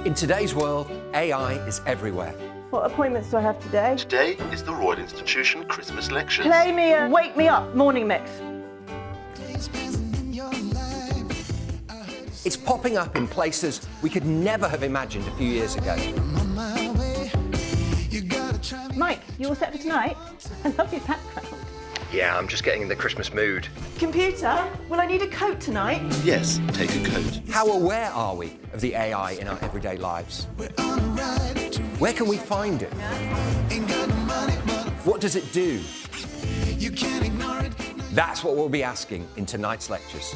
In today's world, AI is everywhere. What appointments do I have today? Today is the Royal Institution Christmas Lectures. Play me a Wake Me Up morning mix. It's popping up in places we could never have imagined a few years ago. Mike, you all set for tonight? I love your background. Yeah, I'm just getting in the Christmas mood. Computer, will I need a coat tonight? Yes, take a coat. How aware are we of the AI in our everyday lives? Where can we find it? What does it do? That's what we'll be asking in tonight's lectures.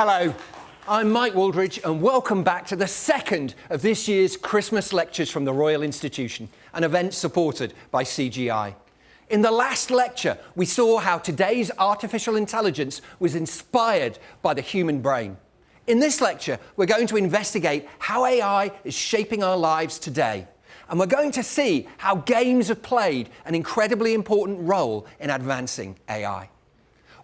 Hello, I'm Mike Wooldridge and welcome back to the second of this year's Christmas lectures from the Royal Institution, an event supported by CGI. In the last lecture, we saw how today's artificial intelligence was inspired by the human brain. In this lecture, we're going to investigate how AI is shaping our lives today. And we're going to see how games have played an incredibly important role in advancing AI.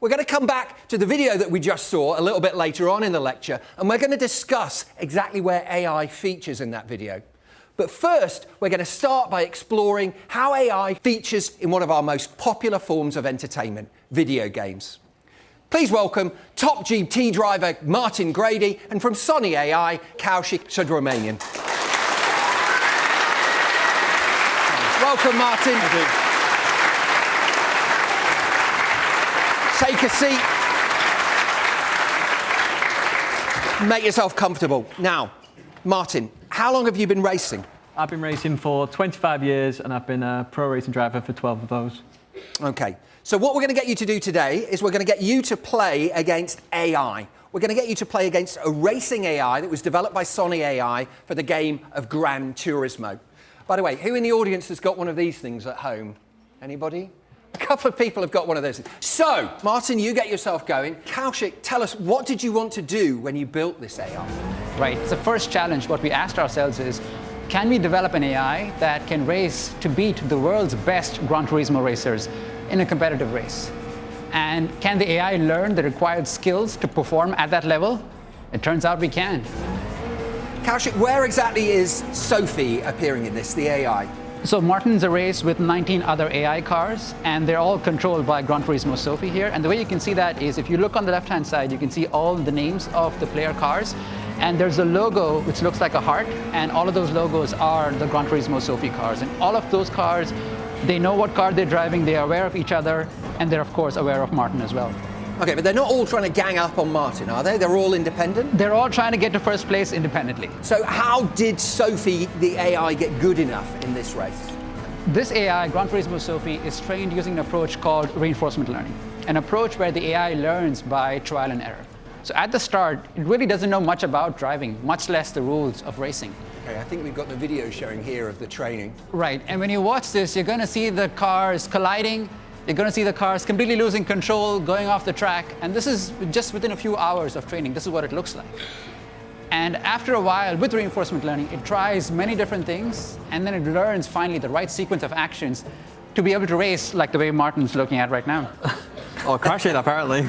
We're going to come back to the video that we just saw a little bit later on in the lecture, and we're going to discuss exactly where AI features in that video. But first, we're going to start by exploring how AI features in one of our most popular forms of entertainment, video games. Please welcome top GT driver Martin Grady, and from Sony AI, Kaushik Subramanian. Welcome, Martin. Thank you. Take a seat. Make yourself comfortable. Now, Martin, how long have you been racing? I've been racing for 25 years and I've been a pro racing driver for 12 of those. Okay, so what we're going to get you to do today is we're going to get you to play against AI. We're going to get you to play against a racing AI that was developed by Sony AI for the game of Gran Turismo. By the way, who in the audience has got one of these things at home? Anybody? A couple of people have got one of those. So, Martin, you get yourself going. Kaushik, tell us, what did you want to do when you built this AI? Right. The first challenge, what we asked ourselves is, can we develop an AI that can race to beat the world's best Gran Turismo racers in a competitive race? And can the AI learn the required skills to perform at that level? It turns out we can. Kaushik, where exactly is Sophie appearing in this, the AI? So Martin's a race with 19 other AI cars, and they're all controlled by Gran Turismo Sophie here. And the way you can see that is if you look on the left-hand side, you can see all the names of the player cars. And there's a logo which looks like a heart, and all of those logos are the Gran Turismo Sophie cars. And all of those cars, they know what car they're driving, they are aware of each other, and they're, of course, aware of Martin as well. Okay, but they're not all trying to gang up on Martin, are they? They're all independent? They're all trying to get to first place independently. So how did Sophie, the AI, get good enough in this race? This AI, Gran Turismo Sophie, is trained using an approach called reinforcement learning, an approach where the AI learns by trial and error. So at the start, it really doesn't know much about driving, much less the rules of racing. Okay, I think we've got the video showing here of the training. Right, and when you watch this, you're going to see the cars colliding. You're going to see the cars completely losing control, going off the track. And this is just within a few hours of training. This is what it looks like. And after a while, with reinforcement learning, it tries many different things. And then it learns finally the right sequence of actions to be able to race like the way Martin's looking at right now. Oh, crashing apparently.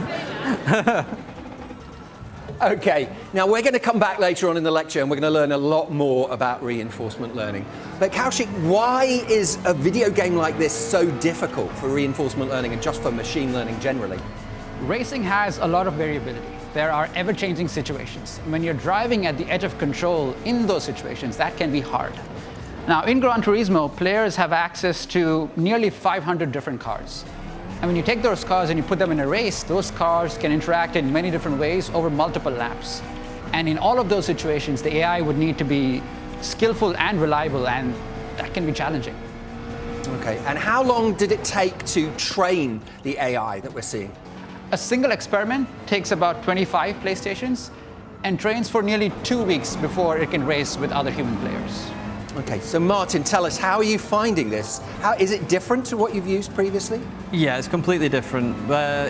Okay, now we're going to come back later on in the lecture and we're going to learn a lot more about reinforcement learning. But Kaushik, why is a video game like this so difficult for reinforcement learning and just for machine learning generally? Racing has a lot of variability. There are ever-changing situations. When you're driving at the edge of control in those situations, that can be hard. Now, in Gran Turismo, players have access to nearly 500 different cars. And when you take those cars and you put them in a race, those cars can interact in many different ways over multiple laps. And in all of those situations, the AI would need to be skillful and reliable, and that can be challenging. Okay, and how long did it take to train the AI that we're seeing? A single experiment takes about 25 PlayStations and trains for nearly 2 weeks before it can race with other human players. Okay, so Martin, tell us, how are you finding this? How is it different to what you've used previously? Yeah, it's completely different.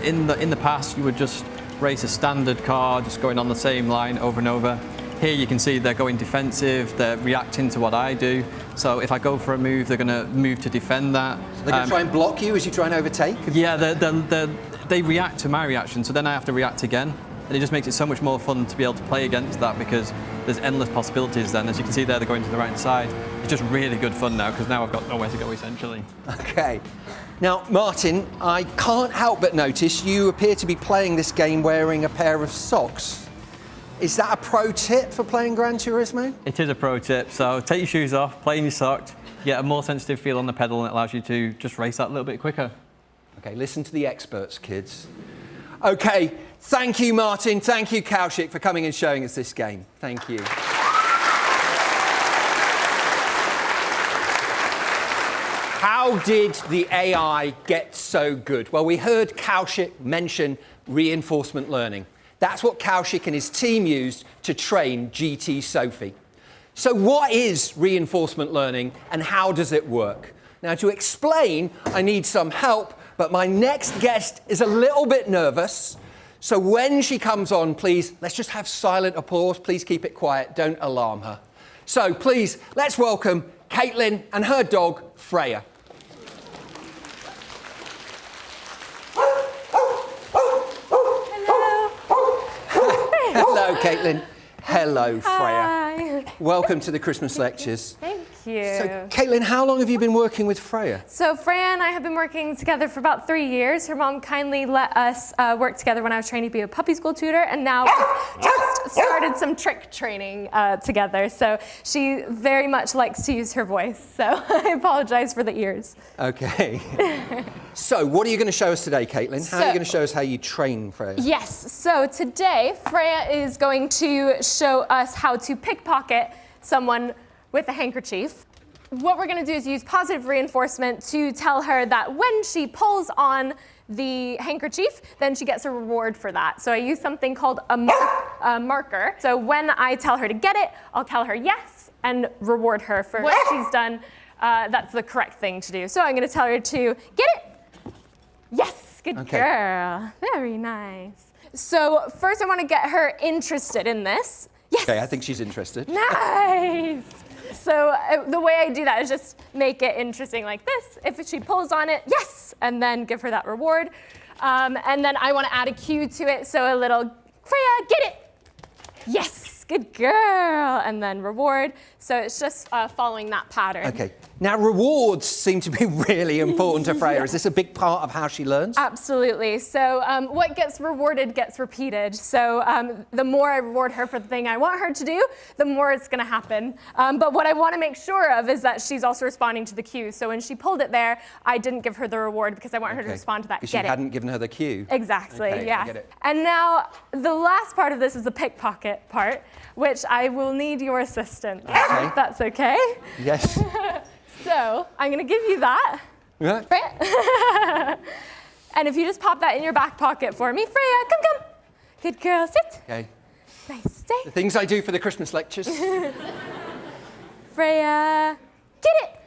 In the past, you would just race a standard car, just going on the same line over and over. Here you can see they're going defensive, they're reacting to what I do. So if I go for a move, they're going to move to defend that. So they're going to try and block you as you try and overtake? Yeah, they react to my reaction, so then I have to react again. And it just makes it so much more fun to be able to play against that, because there's endless possibilities then. As you can see there, they're going to the right side. It's just really good fun now, because now I've got nowhere to go, essentially. Okay. Now, Martin, I can't help but notice you appear to be playing this game wearing a pair of socks. Is that a pro tip for playing Gran Turismo? It is a pro tip. So take your shoes off, play in your socks, get a more sensitive feel on the pedal, and it allows you to just race that a little bit quicker. Okay, listen to the experts, kids. Okay, thank you, Martin. Thank you, Kaushik, for coming and showing us this game. Thank you. How did the AI get so good? Well, we heard Kaushik mention reinforcement learning. That's what Kaushik and his team used to train GT Sophie. So what is reinforcement learning and how does it work? Now, to explain, I need some help, but my next guest is a little bit nervous. So when she comes on, please, let's just have silent applause. Please keep it quiet. Don't alarm her. So please, let's welcome Kaitlin and her dog, Freya. Hello, Kaitlin. Hello, Freya. Hi. Welcome to the Christmas lectures. Thank you. So, Kaitlin, how long have you been working with Freya? So Freya and I have been working together for about 3 years. Her mom kindly let us work together when I was training to be a puppy school tutor, and now we've just started some trick training together. So she very much likes to use her voice, so I apologize for the ears. Okay. So, what are you going to show us today, Kaitlin? How are you going to show us how you train Freya? Yes, so today Freya is going to show us how to pickpocket someone with a handkerchief. What we're going to do is use positive reinforcement to tell her that when she pulls on the handkerchief, then she gets a reward for that. So I use something called a marker. So when I tell her to get it, I'll tell her yes and reward her for what she's done. That's the correct thing to do. So I'm going to tell her to get it. Yes, good girl. Very nice. So first I want to get her interested in this. Yes. Okay, I think she's interested. Nice. So the way I do that is just make it interesting like this. If she pulls on it, yes, and then give her that reward. And then I want to add a cue to it, so a little, Freya, get it. Yes, good girl, and then reward. So it's just following that pattern. Okay. Now, rewards seem to be really important to Freya. Is this a big part of how she learns? Absolutely. So what gets rewarded gets repeated. So the more I reward her for the thing I want her to do, the more it's going to happen. But what I want to make sure of is that she's also responding to the cue. So when she pulled it there, I didn't give her the reward because I want her to respond to that. Because you hadn't given her the cue. Exactly, okay, yeah. I get it. And now the last part of this is the pickpocket part, which I will need your assistance. Okay. If that's okay? Yes. So I'm going to give you that. Yeah. Freya. And if you just pop that in your back pocket for me. Freya, come. Good girl, sit. Okay. Nice, stay. The things I do for the Christmas lectures. Freya, get it.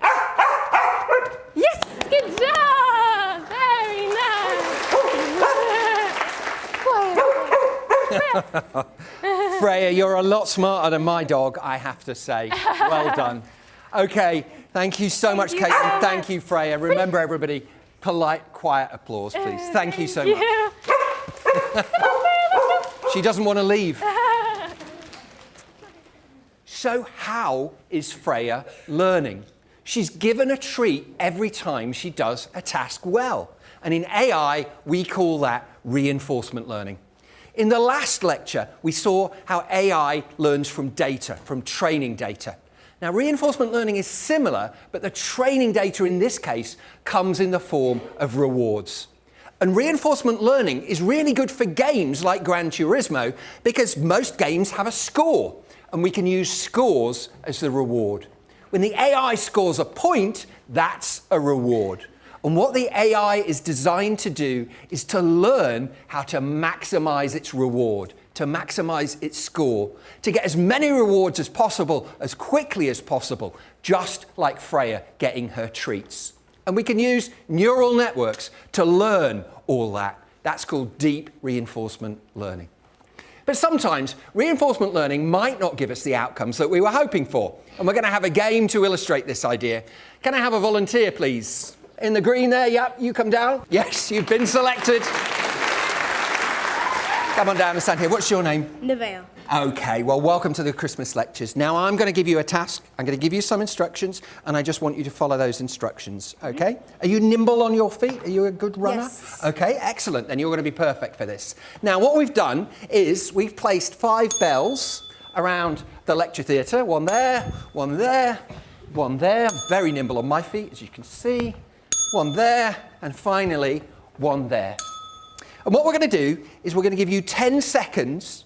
Yes, good job. Very nice. Freya, you're a lot smarter than my dog, I have to say. Well done. Okay, thank you so much, Kaitlin. Thank you, Freya. Remember, everybody, polite, quiet applause, please. Thank you so much. She doesn't want to leave. So how is Freya learning? She's given a treat every time she does a task well. And in AI, we call that reinforcement learning. In the last lecture, we saw how AI learns from data, from training data. Now, reinforcement learning is similar, but the training data in this case comes in the form of rewards. And reinforcement learning is really good for games like Gran Turismo because most games have a score, and we can use scores as the reward. When the AI scores a point, that's a reward. And what the AI is designed to do is to learn how to maximize its reward, to maximize its score, to get as many rewards as possible, as quickly as possible, just like Freya getting her treats. And we can use neural networks to learn all that. That's called deep reinforcement learning. But sometimes reinforcement learning might not give us the outcomes that we were hoping for. And we're going to have a game to illustrate this idea. Can I have a volunteer, please? In the green there, yep, you come down. Yes, you've been selected. Come on down and stand here. What's your name? Nevaeh. Okay, well, welcome to the Christmas lectures. Now, I'm going to give you a task. I'm going to give you some instructions, and I just want you to follow those instructions, okay? Are you nimble on your feet? Are you a good runner? Yes. Okay, excellent. Then you're going to be perfect for this. Now, what we've done is we've placed 5 bells around the lecture theatre. One there, one there, one there. Very nimble on my feet, as you can see. One there, and finally, one there. And what we're going to do is we're going to give you 10 seconds,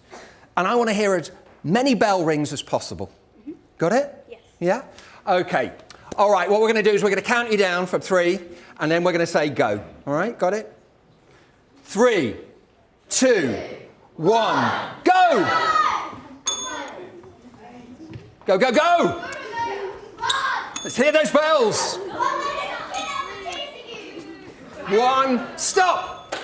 and I want to hear as many bell rings as possible. Mm-hmm. Got it? Yes. Yeah? Okay. All right, what we're going to do is we're going to count you down from 3, and then we're going to say go. All right, got it? 3, 2, 1, go! Go, go, go! Let's hear those bells. 1, stop!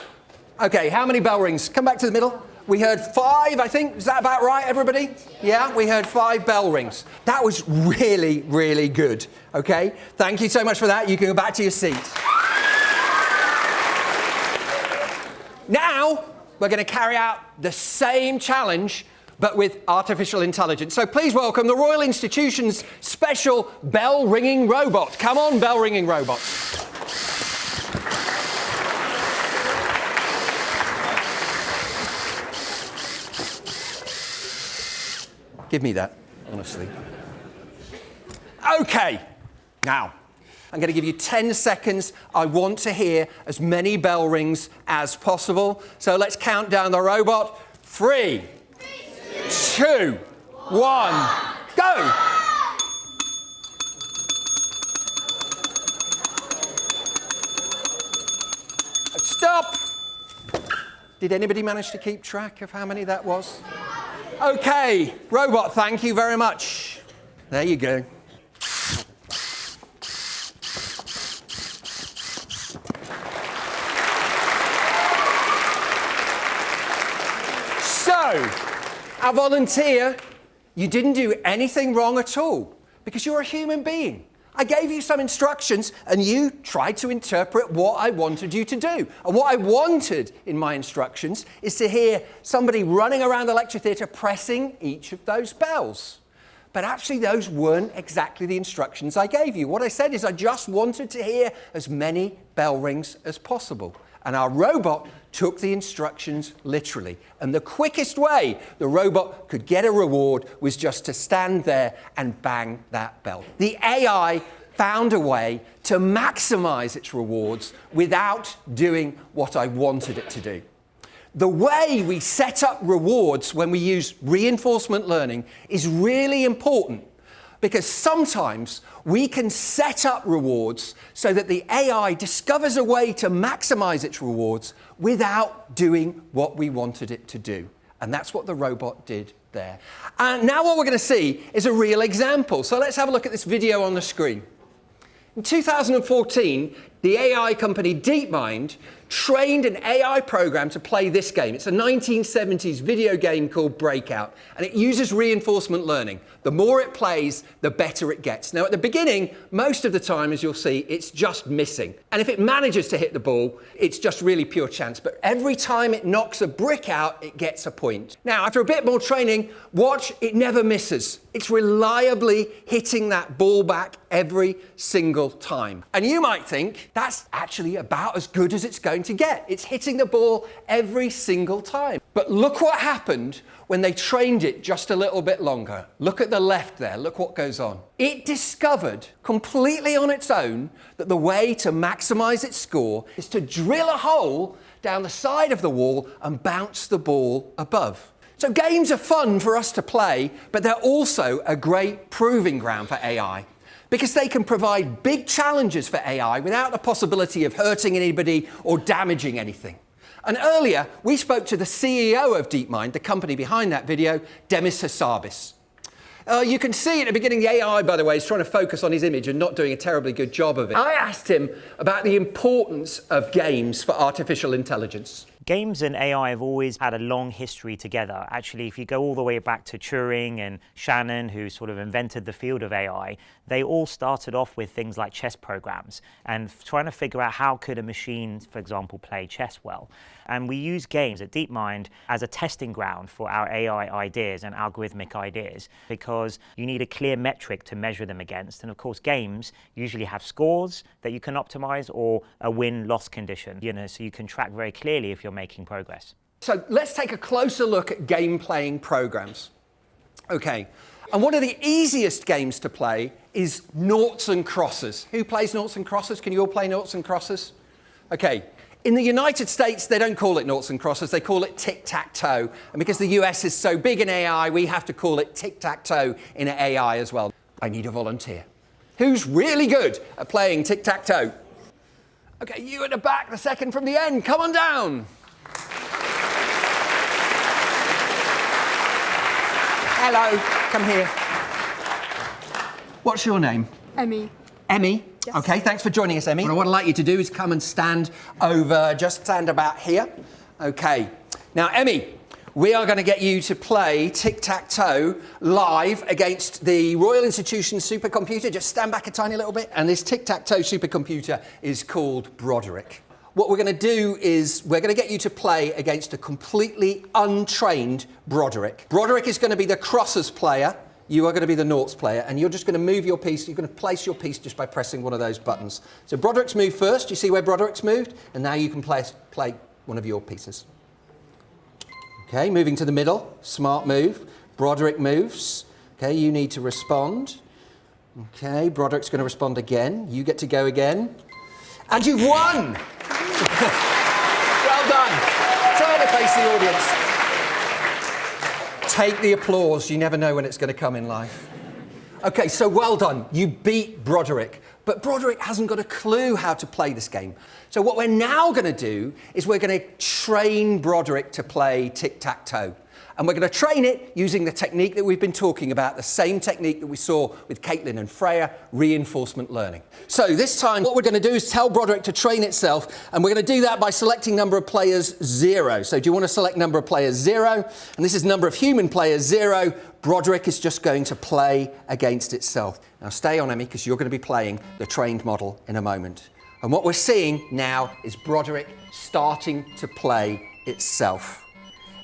Okay, how many bell rings? Come back to the middle. We heard 5, I think. Is that about right, everybody? Yeah, we heard 5 bell rings. That was really, really good. Okay, thank you so much for that. You can go back to your seat. Now, we're going to carry out the same challenge, but with artificial intelligence. So please welcome the Royal Institution's special bell-ringing robot. Come on, bell-ringing robot. Give me that, honestly. Okay, now, I'm going to give you 10 seconds. I want to hear as many bell rings as possible. So let's count down the robot. 3, 2, 1, go! Stop! Did anybody manage to keep track of how many that was? Okay, robot, thank you very much. There you go. So, our volunteer, you didn't do anything wrong at all because you're a human being. I gave you some instructions and you tried to interpret what I wanted you to do. And what I wanted in my instructions is to hear somebody running around the lecture theatre pressing each of those bells. But actually those weren't exactly the instructions I gave you. What I said is I just wanted to hear as many bell rings as possible. And our robot took the instructions literally. And the quickest way the robot could get a reward was just to stand there and bang that bell. The AI found a way to maximize its rewards without doing what I wanted it to do. The way we set up rewards when we use reinforcement learning is really important because sometimes we can set up rewards so that the AI discovers a way to maximize its rewards without doing what we wanted it to do. And that's what the robot did there. And now what we're going to see is a real example. So let's have a look at this video on the screen. In 2014, the AI company Deepmind trained an AI program to play this game. It's a 1970s video game called Breakout, and it uses reinforcement learning. The more it plays, the better it gets. Now, at the beginning, most of the time, as you'll see, it's just missing. And if it manages to hit the ball, it's just really pure chance. But every time it knocks a brick out, it gets a point. Now, after a bit more training, watch, it never misses. It's reliably hitting that ball back every single time. And you might think, That's actually about as good as it's going to get. It's hitting the ball every single time. But look what happened when they trained it just a little bit longer. Look at the left there. Look what goes on. It discovered completely on its own that the way to maximize its score is to drill a hole down the side of the wall and bounce the ball above. So games are fun for us to play, but they're also a great proving ground for AI, because they can provide big challenges for AI without the possibility of hurting anybody or damaging anything. And earlier, we spoke to the CEO of Deepmind, the company behind that video, Demis Hassabis. You can see at the beginning, the AI, by the way, is trying to focus on his image and not doing a terribly good job of it. I asked him about the importance of games for artificial intelligence. Games and AI have always had a long history together. Actually, if you go all the way back to Turing and Shannon, who sort of invented the field of AI, they all started off with things like chess programs and trying to figure out how could a machine, for example, play chess well. And we use games at Deepmind as a testing ground for our AI ideas and algorithmic ideas, because you need a clear metric to measure them against. And of course, games usually have scores that you can optimize or a win-loss condition, so you can track very clearly if you're making progress. So let's take a closer look at game-playing programs. Okay, and one of the easiest games to play is noughts and crosses. Who plays noughts and crosses? Can you all play noughts and crosses? Okay. In the United States, they don't call it noughts and crosses, they call it tic-tac-toe. And because the US is so big in AI, we have to call it tic-tac-toe in AI as well. I need a volunteer. Who's really good at playing tic-tac-toe? Okay, you at the back, the second from the end, come on down. Hello, come here. What's your name? Emmy. Emmy? Yes. Okay, thanks for joining us, Emmy. What I'd like you to do is come and stand over, just stand about here. Okay. Now, Emmy, we are going to get you to play tic-tac-toe live against the Royal Institution supercomputer. Just stand back a tiny little bit. And this tic-tac-toe supercomputer is called Broderick. What we're going to do is we're going to get you to play against a completely untrained Broderick. Broderick is going to be the crosses player. You are going to be the noughts player, and you're just going to move your piece. You're going to place your piece just by pressing one of those buttons. So Broderick's moved first. You see where Broderick's moved? And now you can play one of your pieces. Okay, moving to the middle. Smart move. Broderick moves. Okay, you need to respond. Okay, Broderick's going to respond again. You get to go again. And you've won! Well done. Turn to face the audience. Take the applause. You never know when it's going to come in life. Okay, so well done. You beat Broderick. But Broderick hasn't got a clue how to play this game. So what we're now going to do is we're going to train Broderick to play tic-tac-toe. And we're going to train it using the technique that we've been talking about, the same technique that we saw with Kaitlin and Freya, reinforcement learning. So this time, what we're going to do is tell Broderick to train itself, and we're going to do that by selecting number of players 0. So do you want to select number of players 0? And this is number of human players 0. Broderick is just going to play against itself. Now stay on, Emmy, because you're going to be playing the trained model in a moment. And what we're seeing now is Broderick starting to play itself.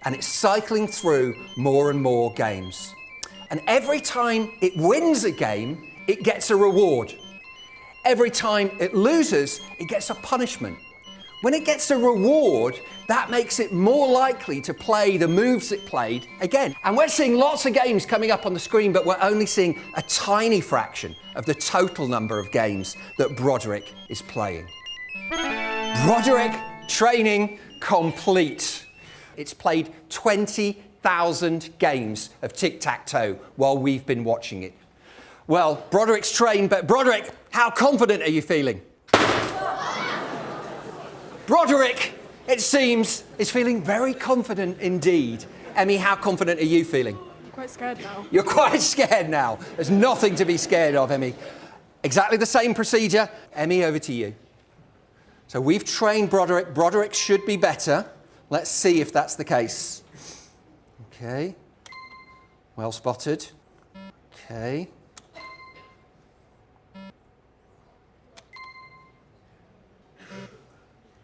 And it's cycling through more and more games. And every time it wins a game, it gets a reward. Every time it loses, it gets a punishment. When it gets a reward, that makes it more likely to play the moves it played again. And we're seeing lots of games coming up on the screen, but we're only seeing a tiny fraction of the total number of games that Broderick is playing. Broderick training complete. It's played 20,000 games of tic-tac-toe while we've been watching it. Well, Broderick's trained, but Broderick, how confident are you feeling? Broderick, it seems, is feeling very confident indeed. Emmy, how confident are you feeling? I'm quite scared now. You're quite scared now. There's nothing to be scared of, Emmy. Exactly the same procedure. Emmy, over to you. So we've trained Broderick. Broderick should be better. Let's see if that's the case. Okay. Well spotted. Okay.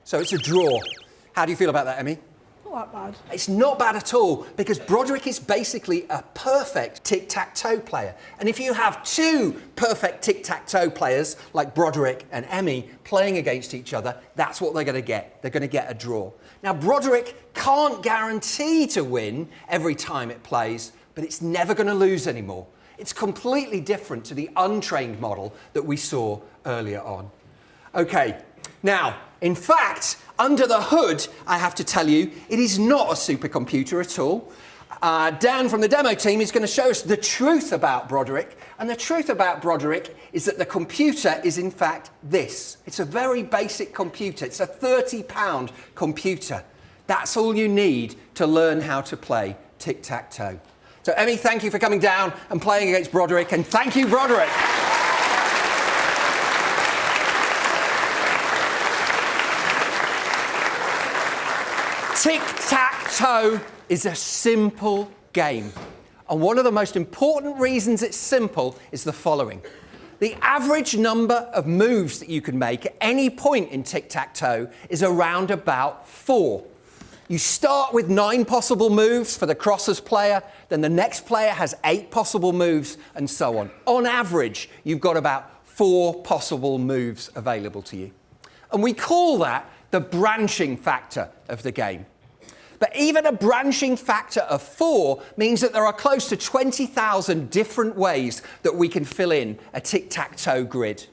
So it's a draw. How do you feel about that, Emmy? not that bad. It's not bad at all, because Broderick is basically a perfect tic-tac-toe player. And if you have two perfect tic-tac-toe players, like Broderick and Emmy, playing against each other, that's what they're going to get. They're going to get a draw. Now, Broderick can't guarantee to win every time it plays, but it's never going to lose anymore. It's completely different to the untrained model that we saw earlier on. Okay, now, in fact, under the hood, I have to tell you, it is not a supercomputer at all. Dan from the demo team is going to show us the truth about Broderick. And the truth about Broderick is that the computer is, in fact, this. It's a very basic computer. It's a £30 computer. That's all you need to learn how to play tic-tac-toe. So, Emmy, thank you for coming down and playing against Broderick. And thank you, Broderick. Tic-tac-toe is a simple game. And one of the most important reasons it's simple is the following. The average number of moves that you can make at any point in tic-tac-toe is around about 4. You start with 9 possible moves for the crosses player, then the next player has 8 possible moves, and so on. On average, you've got about 4 possible moves available to you. And we call that the branching factor of the game. But even a branching factor of 4 means that there are close to 20,000 different ways that we can fill in a tic-tac-toe grid.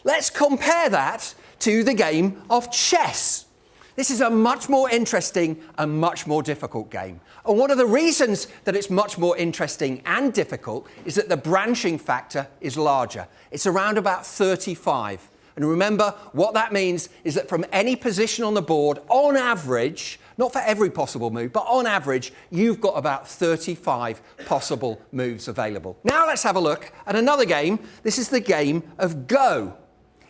Let's compare that to the game of chess. This is a much more interesting and much more difficult game. And one of the reasons that it's much more interesting and difficult is that the branching factor is larger. It's around about 35. And remember, what that means is that from any position on the board, on average, not for every possible move, but on average, you've got about 35 possible moves available. Now let's have a look at another game. This is the game of Go.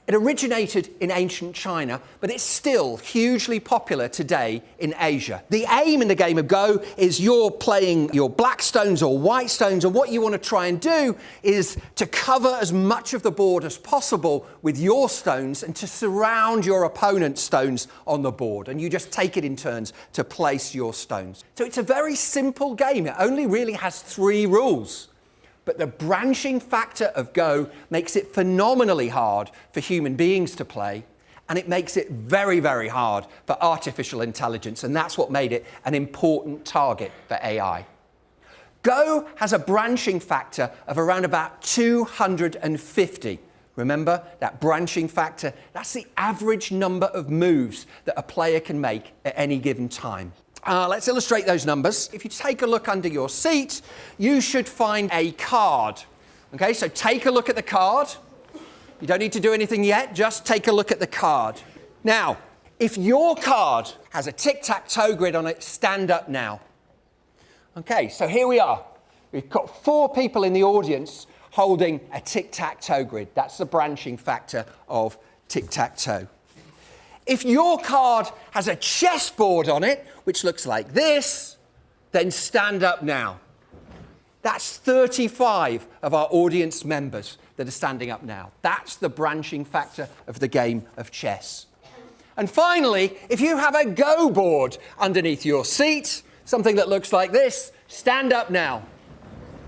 It originated in ancient China, but it's still hugely popular today in Asia. The aim in the game of Go is you're playing your black stones or white stones, and what you want to try and do is to cover as much of the board as possible with your stones and to surround your opponent's stones on the board. And you just take it in turns to place your stones. So it's a very simple game. It only really has 3 rules. But the branching factor of Go makes it phenomenally hard for human beings to play, and it makes it very, very hard for artificial intelligence, and that's what made it an important target for AI. Go has a branching factor of around about 250. Remember, that branching factor, that's the average number of moves that a player can make at any given time. Let's illustrate those numbers. If you take a look under your seat, you should find a card. Okay, so take a look at the card. You don't need to do anything yet, just take a look at the card. Now, if your card has a tic-tac-toe grid on it, stand up now. Okay, so here we are. We've got 4 people in the audience holding a tic-tac-toe grid. That's the branching factor of tic-tac-toe. If your card has a chessboard on it, which looks like this, then stand up now. That's 35 of our audience members that are standing up now. That's the branching factor of the game of chess. And finally, if you have a Go board underneath your seat, something that looks like this, stand up now.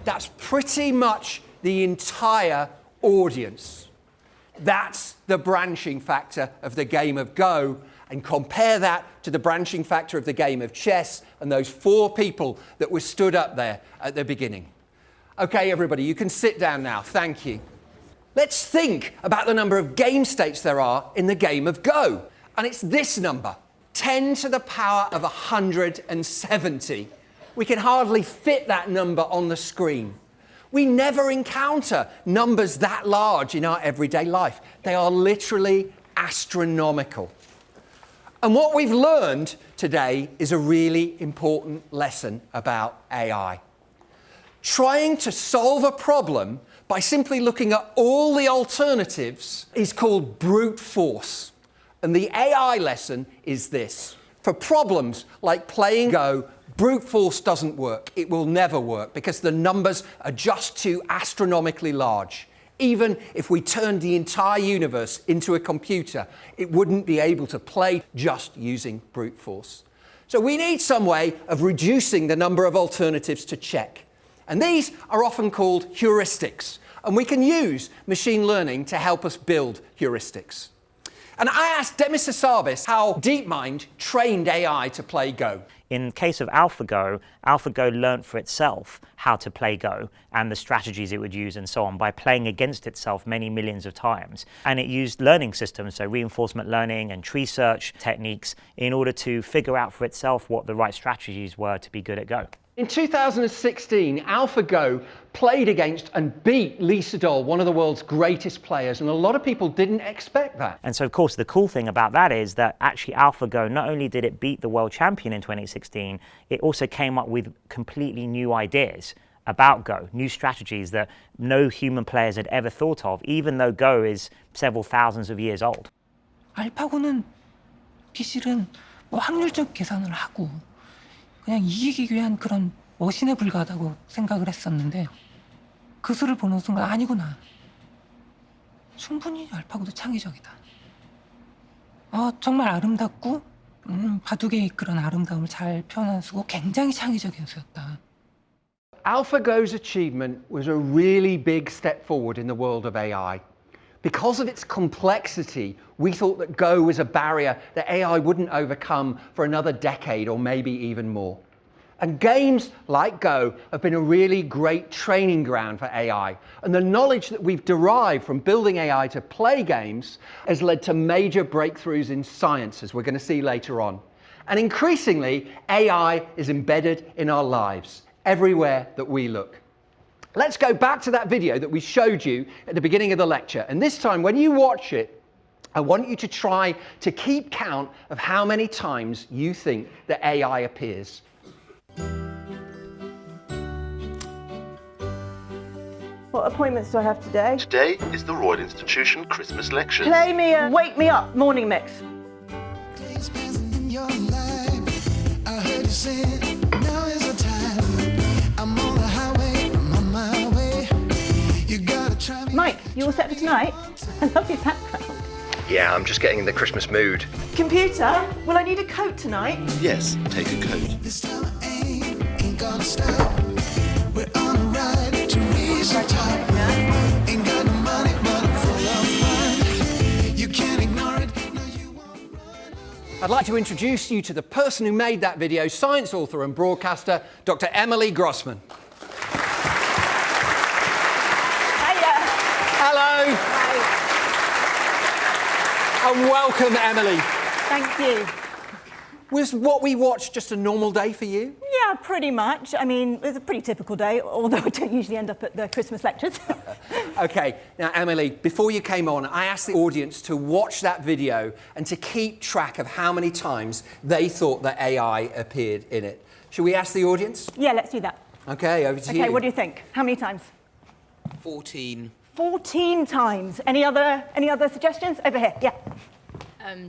That's pretty much the entire audience. That's the branching factor of the game of Go, and compare that to the branching factor of the game of chess and those 4 people that were stood up there at the beginning. Okay, everybody, you can sit down now. Thank you. Let's think about the number of game states there are in the game of Go. And it's this number, 10 to the power of 170. We can hardly fit that number on the screen. We never encounter numbers that large in our everyday life. They are literally astronomical. And what we've learned today is a really important lesson about AI. Trying to solve a problem by simply looking at all the alternatives is called brute force. And the AI lesson is this. For problems like playing Go, brute force doesn't work. It will never work because the numbers are just too astronomically large. Even if we turned the entire universe into a computer, it wouldn't be able to play just using brute force. So we need some way of reducing the number of alternatives to check. And these are often called heuristics. And we can use machine learning to help us build heuristics. And I asked Demis Hassabis how Deepmind trained AI to play Go. In the case of AlphaGo, AlphaGo learned for itself how to play Go and the strategies it would use and so on by playing against itself many millions of times. And it used learning systems, so reinforcement learning and tree search techniques, in order to figure out for itself what the right strategies were to be good at Go. In 2016, AlphaGo played against and beat Lee Sedol, one of the world's greatest players, and a lot of people didn't expect that. And so, of course, the cool thing about that is that actually AlphaGo, not only did it beat the world champion in 2016, it also came up with completely new ideas about Go, new strategies that no human players had ever thought of, even though Go is several thousands of years old. 알파고는 실은 뭐 확률적 계산을 하고 그냥 이기기 위한 그런 머신에 불과하다고 생각을 했었는데 그 수를 보는 순간 아니구나. 충분히 알파고도 창의적이다. 정말 아름답고 바둑의 그런 아름다움을 잘 표현한 수고 굉장히 창의적인 수였다. AlphaGo's achievement was a really big step forward in the world of AI. Because of its complexity, we thought that Go was a barrier that AI wouldn't overcome for another decade or maybe even more. And games like Go have been a really great training ground for AI. And the knowledge that we've derived from building AI to play games has led to major breakthroughs in science, as we're going to see later on. And increasingly, AI is embedded in our lives, everywhere that we look. Let's go back to that video that we showed you at the beginning of the lecture. And this time, when you watch it, I want you to try to keep count of how many times you think that AI appears. What appointments do I have today? Today is the Royal Institution Christmas Lectures. Play me a Wake Me Up morning mix. Mike, you all set for tonight? I love your background. Yeah, I'm just getting in the Christmas mood. Computer, will I need a coat tonight? Yes, take a coat. This time I ain't gonna stop. We're on a ride to reach the top. Ain't got no money, but I'm full of fun. You can't ignore it, no you won't run. I'd like to introduce you to the person who made that video, science author and broadcaster, Dr. Emily Grossman. Hello. Hi. And welcome, Emily. Thank you. Was what we watched just a normal day for you? Yeah, pretty much. I mean, it was a pretty typical day, although I don't usually end up at the Christmas lectures. OK, now, Emily, before you came on, I asked the audience to watch that video and to keep track of how many times they thought that AI appeared in it. Should we ask the audience? Yeah, let's do that. OK, over to you. OK, what do you think? How many times? 14. 14 times. Any other suggestions? Over here, yeah.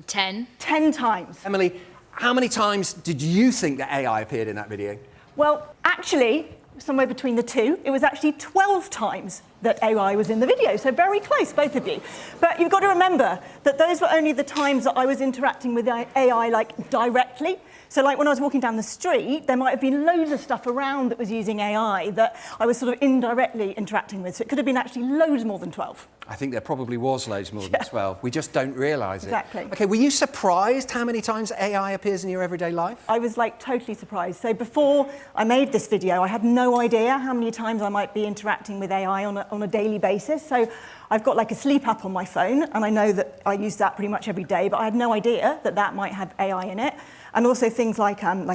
10. 10 times. Emily, how many times did you think that AI appeared in that video? Well, actually, somewhere between the two, it was actually 12 times that AI was in the video, so very close, both of you. But you've got to remember that those were only the times that I was interacting with AI, like, directly. So, like, when I was walking down the street, there might have been loads of stuff around that was using AI that I was sort of indirectly interacting with. So it could have been actually loads more than 12. I think there probably was loads more than 12. We just don't realise it. Exactly. OK, were you surprised how many times AI appears in your everyday life? I was, like, totally surprised. So before I made this video, I had no idea how many times I might be interacting with AI on a daily basis. So I've got, like, a sleep app on my phone, and I know that I use that pretty much every day, but I had no idea that that might have AI in it. And also things like an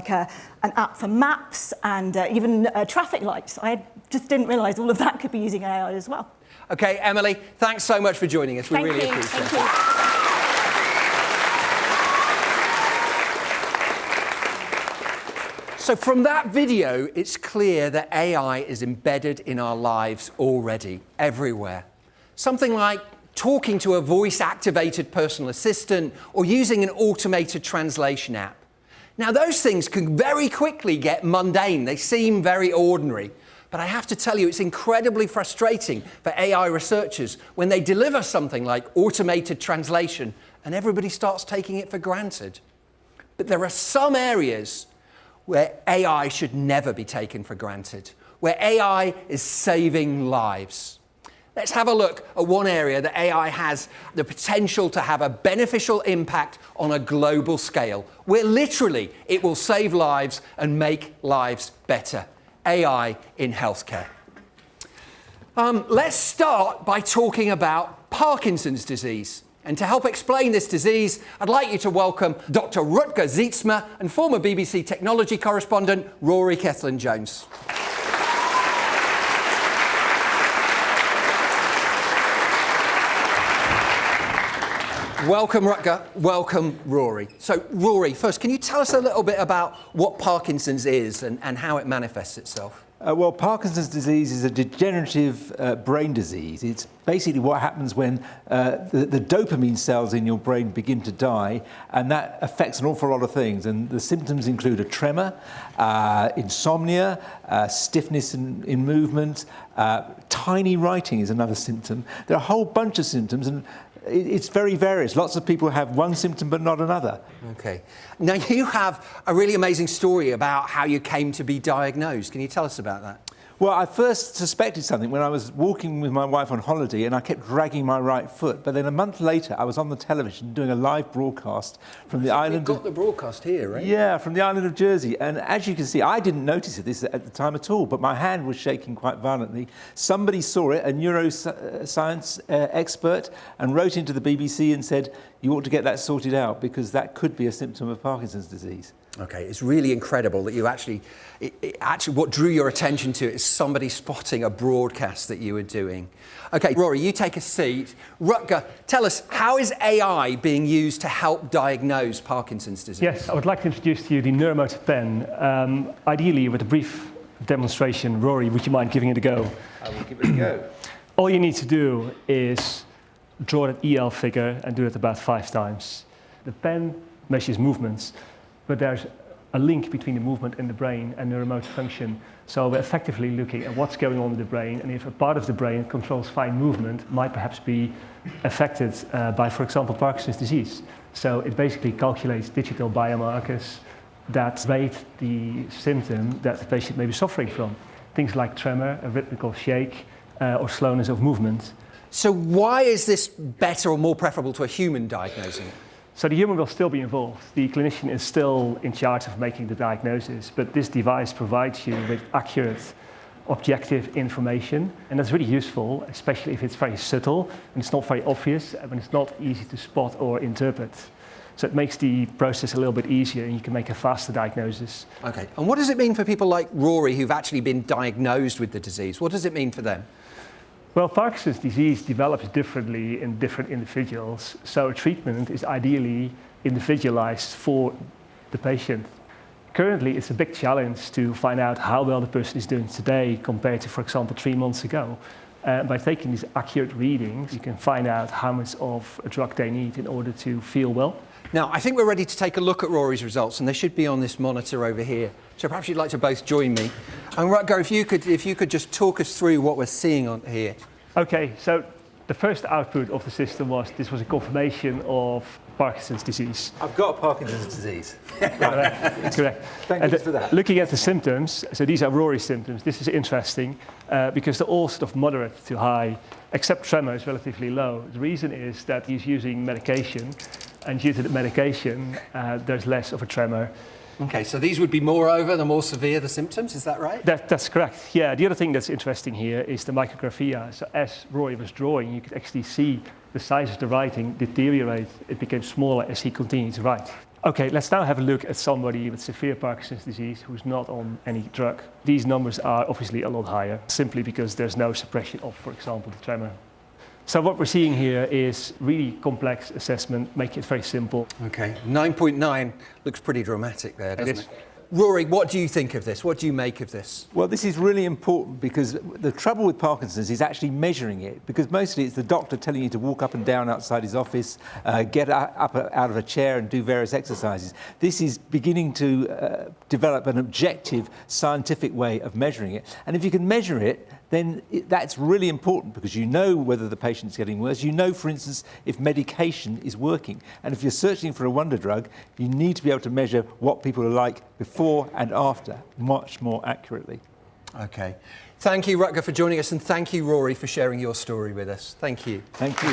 app for maps and even traffic lights. I just didn't realise all of that could be using AI as well. OK, Emily, thanks so much for joining us. We really appreciate it. Thank you. So from that video, it's clear that AI is embedded in our lives already, everywhere. Something like talking to a voice-activated personal assistant or using an automated translation app. Now, those things can very quickly get mundane. They seem very ordinary. But I have to tell you, it's incredibly frustrating for AI researchers when they deliver something like automated translation and everybody starts taking it for granted. But there are some areas where AI should never be taken for granted, where AI is saving lives. Let's have a look at one area that AI has the potential to have a beneficial impact on a global scale, where literally it will save lives and make lives better. AI in healthcare. Let's start by talking about Parkinson's disease. And to help explain this disease, I'd like you to welcome Dr. Rutger Zietsma and former BBC technology correspondent Rory Kaitlin-Jones. Welcome, Rutger. Welcome, Rory. So, Rory, first, can you tell us a little bit about what Parkinson's is and how it manifests itself? Well, Parkinson's disease is a degenerative brain disease. It's basically what happens when the dopamine cells in your brain begin to die, and that affects an awful lot of things. And the symptoms include a tremor, insomnia, stiffness in movement, tiny writing is another symptom. There are a whole bunch of symptoms, and it's very various. Lots of people have one symptom but not another. Okay. Now, you have a really amazing story about how you came to be diagnosed. Can you tell us about that? Well, I first suspected something when I was walking with my wife on holiday and I kept dragging my right foot. But then a month later, I was on the television doing a live broadcast from the island. You've got the broadcast here, right? Yeah, from the island of Jersey. And as you can see, I didn't notice this at the time at all, but my hand was shaking quite violently. Somebody saw it, a neuroscience expert, and wrote into the BBC and said, you ought to get that sorted out because that could be a symptom of Parkinson's disease. Okay, it's really incredible that you actually what drew your attention to it is somebody spotting a broadcast that you were doing. Okay, Rory, you take a seat. Rutger, tell us, how is AI being used to help diagnose Parkinson's disease? Yes, I would like to introduce to you the Neuromotor pen. Ideally, with a brief demonstration, Rory, would you mind giving it a go? I will give it a go. All you need to do is draw that EL figure and do it about 5 times. The pen measures movements, but there's a link between the movement in the brain and neuromotor function. So we're effectively looking at what's going on in the brain, and if a part of the brain that controls fine movement might perhaps be affected by, for example, Parkinson's disease. So it basically calculates digital biomarkers that rate the symptom that the patient may be suffering from. Things like tremor, a rhythmical shake, or slowness of movement. So why is this better or more preferable to a human diagnosing it? So the human will still be involved. The clinician is still in charge of making the diagnosis, but this device provides you with accurate, objective information, and that's really useful, especially if it's very subtle and it's not very obvious, and it's not easy to spot or interpret. So it makes the process a little bit easier, and you can make a faster diagnosis. Okay, and what does it mean for people like Rory who've actually been diagnosed with the disease? What does it mean for them? Well, Parkinson's disease develops differently in different individuals, so treatment is ideally individualized for the patient. Currently, it's a big challenge to find out how well the person is doing today compared to, for example, 3 months ago. By taking these accurate readings, you can find out how much of a drug they need in order to feel well. Now, I think we're ready to take a look at Rory's results, and they should be on this monitor over here. So perhaps you'd like to both join me. And Rutger, if you could just talk us through what we're seeing on here. Okay, so the first output of the system was a confirmation of Parkinson's disease. I've got Parkinson's disease. Correct. Thank you for that. Looking at the symptoms, so these are Rory's symptoms. This is interesting because they're all sort of moderate to high, except tremor is relatively low. The reason is that he's using medication, and due to the medication, there's less of a tremor. Okay, so these would be moreover, the more severe the symptoms, is that right? That's correct, yeah. The other thing that's interesting here is the micrographia. So as Rory was drawing, you could actually see the size of the writing deteriorate. It became smaller as he continued to write. Okay, let's now have a look at somebody with severe Parkinson's disease who's not on any drug. These numbers are obviously a lot higher, simply because there's no suppression of, for example, the tremor. So what we're seeing here is really complex assessment, making it very simple. Okay, 9.9 looks pretty dramatic there, doesn't it? Rory, what do you think of this? What do you make of this? Well, this is really important because the trouble with Parkinson's is actually measuring it, because mostly it's the doctor telling you to walk up and down outside his office, get up out of a chair and do various exercises. This is beginning to develop an objective scientific way of measuring it. And if you can measure it, then that's really important because you know whether the patient's getting worse. You know, for instance, if medication is working. And if you're searching for a wonder drug, you need to be able to measure what people are like before and after much more accurately. Okay. Thank you, Rutger, for joining us, and thank you, Rory, for sharing your story with us. Thank you. Thank you.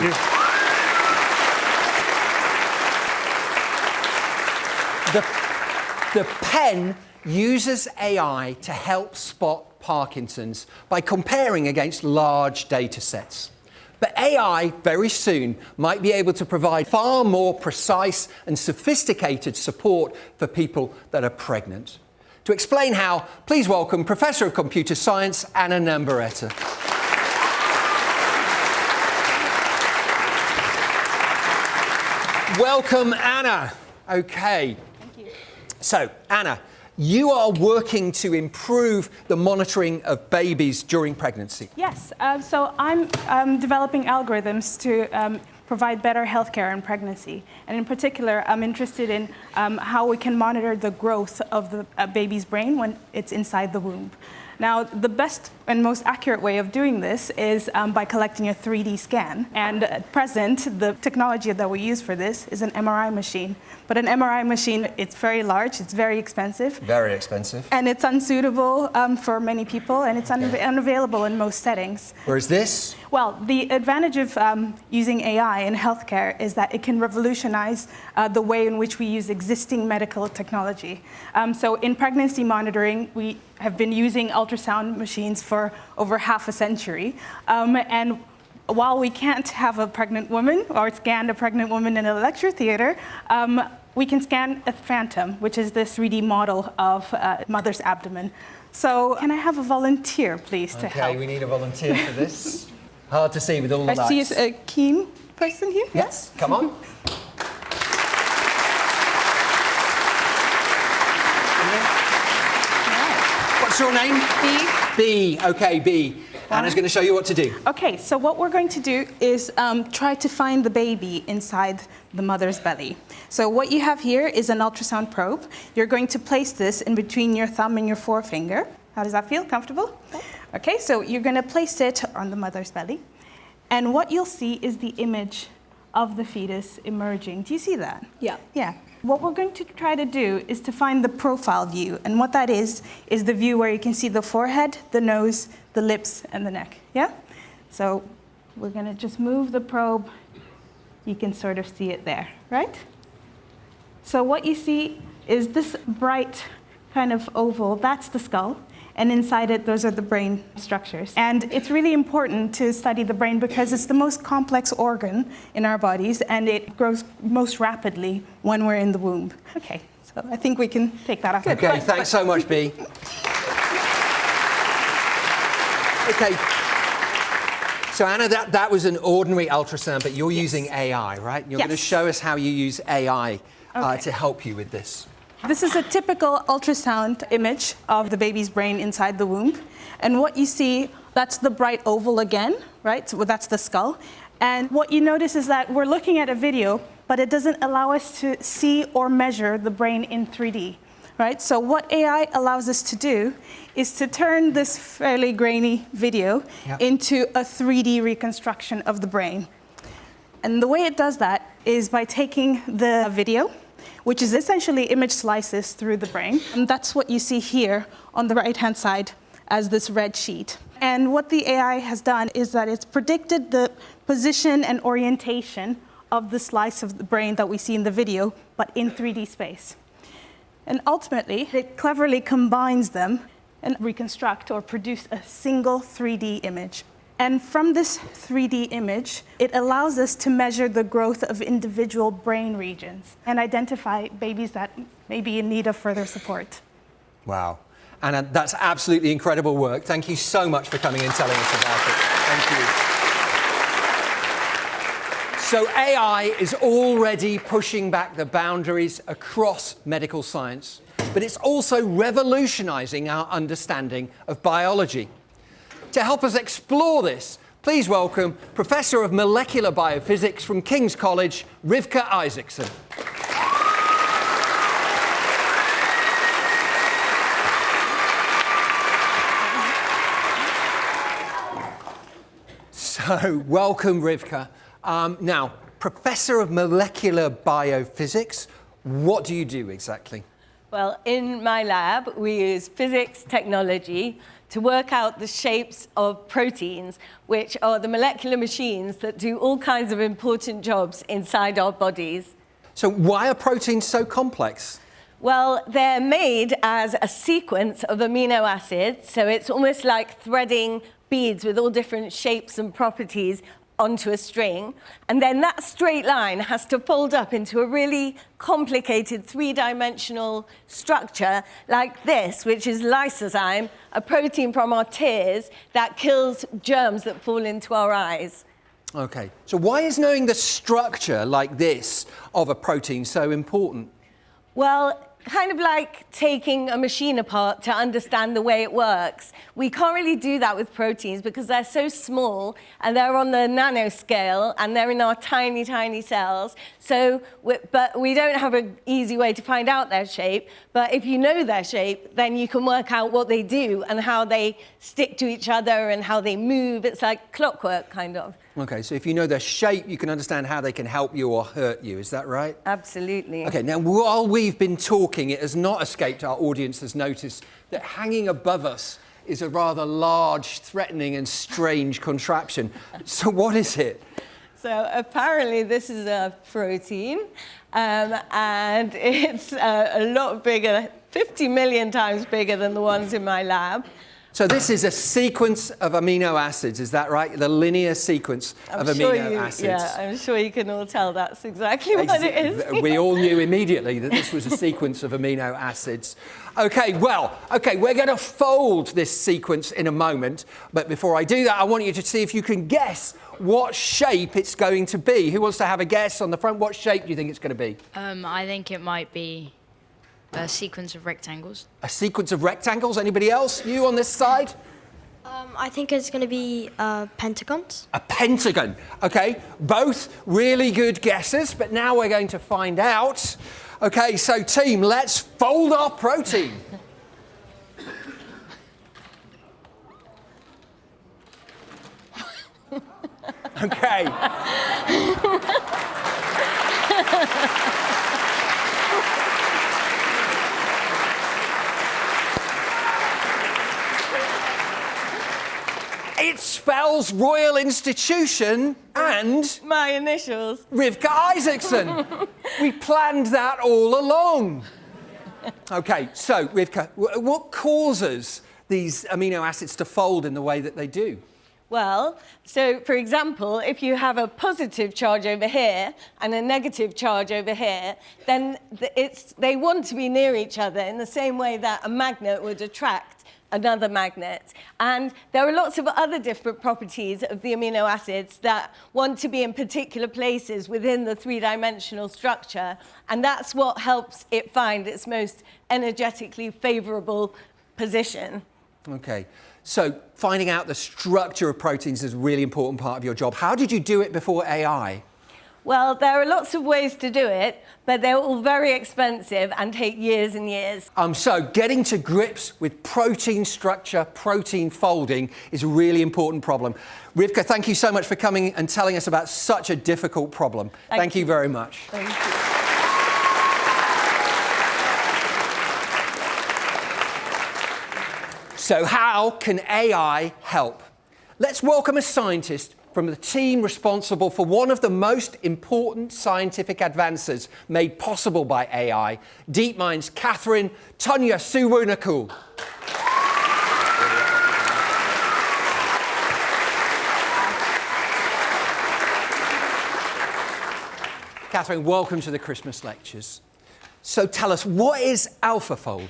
The pen uses AI to help spot Parkinson's by comparing against large data sets. But AI very soon might be able to provide far more precise and sophisticated support for people that are pregnant. To explain how, please welcome Professor of Computer Science, Anna Namburete. Welcome, Anna. Okay. Thank you. So, Anna, you are working to improve the monitoring of babies during pregnancy. Yes, so I'm developing algorithms to provide better healthcare in pregnancy. And in particular, I'm interested in how we can monitor the growth of the baby's brain when it's inside the womb. Now, the best and most accurate way of doing this is by collecting a 3D scan. And at present, the technology that we use for this is an MRI machine. But an MRI machine, it's very large, it's very expensive. Very expensive. And it's unsuitable for many people, and it's unavailable in most settings. Whereas this? Well, the advantage of using AI in healthcare is that it can revolutionize the way in which we use existing medical technology. So in pregnancy monitoring, we have been using ultrasound machines for over half a century. And while we can't have a pregnant woman or scan a pregnant woman in a lecture theater, we can scan a phantom, which is this 3D model of a mother's abdomen. So can I have a volunteer, please, to help? Okay, we need a volunteer for this. Hard to see with all the lights. I see a keen person here. Yes, come on. What's your name? B. B. Okay, B. Anna's going to show you what to do. Okay, so what we're going to do is try to find the baby inside the mother's belly. So what you have here is an ultrasound probe. You're going to place this in between your thumb and your forefinger. How does that feel? Comfortable? Okay, so you're going to place it on the mother's belly. And what you'll see is the image of the fetus emerging. Do you see that? Yeah. Yeah. What we're going to try to do is to find the profile view. And what that is the view where you can see the forehead, the nose, the lips, and the neck. Yeah? So we're going to just move the probe. You can sort of see it there, right? So what you see is this bright kind of oval. That's the skull. And inside it, those are the brain structures. And it's really important to study the brain because it's the most complex organ in our bodies, and it grows most rapidly when we're in the womb. Okay, so I think we can take that off. Okay, thanks so much, B. Okay. So, Anna, that was an ordinary ultrasound, but you're using AI, right? You're going to show us how you use AI to help you with this. This is a typical ultrasound image of the baby's brain inside the womb. And what you see, that's the bright oval again, right? So that's the skull. And what you notice is that we're looking at a video, but it doesn't allow us to see or measure the brain in 3D, right? So what AI allows us to do is to turn this fairly grainy video into a 3D reconstruction of the brain. And the way it does that is by taking the video, which is essentially image slices through the brain. And that's what you see here on the right-hand side as this red sheet. And what the AI has done is that it's predicted the position and orientation of the slice of the brain that we see in the video, but in 3D space. And ultimately, it cleverly combines them and reconstruct or produce a single 3D image. And from this 3D image, it allows us to measure the growth of individual brain regions and identify babies that may be in need of further support. Wow. Anna, that's absolutely incredible work. Thank you so much for coming and telling us about it. Thank you. So AI is already pushing back the boundaries across medical science, but it's also revolutionizing our understanding of biology. To help us explore this, please welcome Professor of Molecular Biophysics from King's College, Rivka Isaacson. So, welcome, Rivka. Now, Professor of Molecular Biophysics, what do you do exactly? Well, in my lab, we use physics technology to work out the shapes of proteins, which are the molecular machines that do all kinds of important jobs inside our bodies. So why are proteins so complex? Well, they're made as a sequence of amino acids, so it's almost like threading beads with all different shapes and properties onto a string, and then that straight line has to fold up into a really complicated three-dimensional structure like this, which is lysozyme, a protein from our tears that kills germs that fall into our eyes. Okay, so why is knowing the structure like this of a protein so important? Well, kind of like taking a machine apart to understand the way it works. We can't really do that with proteins because they're so small and they're on the nanoscale and they're in our tiny, tiny cells. But we don't have an easy way to find out their shape. But if you know their shape, then you can work out what they do and how they stick to each other and how they move. It's like clockwork, kind of. Okay, so if you know their shape, you can understand how they can help you or hurt you. Is that right? Absolutely. Okay, now while we've been talking, it has not escaped our audience has noticed that hanging above us is a rather large, threatening and strange contraption. So what is it? So apparently this is a protein, and it's a lot bigger, 50 million times bigger than the ones in my lab. So this is a sequence of amino acids, is that right? The linear sequence of amino acids. Yeah, I'm sure you can all tell that's exactly what it is. We all knew immediately that this was a sequence of amino acids. Okay, we're going to fold this sequence in a moment. But before I do that, I want you to see if you can guess what shape it's going to be. Who wants to have a guess on the front? What shape do you think it's going to be? I think it might be a sequence of rectangles. A sequence of rectangles? Anybody else? You on this side? I think it's going to be pentagons. A pentagon. Okay, both really good guesses, but now we're going to find out. Okay, so team, let's fold our protein. Okay. It spells Royal Institution and... my initials. Rivka Isaacson. We planned that all along. Okay, so Rivka, what causes these amino acids to fold in the way that they do? Well, so for example, if you have a positive charge over here and a negative charge over here, then they want to be near each other in the same way that a magnet would attract another magnet. And there are lots of other different properties of the amino acids that want to be in particular places within the three-dimensional structure, and that's what helps it find its most energetically favorable position. Okay, so finding out the structure of proteins is a really important part of your job. How did you do it before AI? Well, there are lots of ways to do it, but they're all very expensive and take years and years. So getting to grips with protein structure, protein folding is a really important problem. Rivka, thank you so much for coming and telling us about such a difficult problem. Thank you very much. Thank you. So how can AI help? Let's welcome a scientist from the team responsible for one of the most important scientific advances made possible by AI, Deepmind's Kathryn Tunyasuvunakool. Kathryn, welcome to the Christmas lectures. So tell us, what is AlphaFold?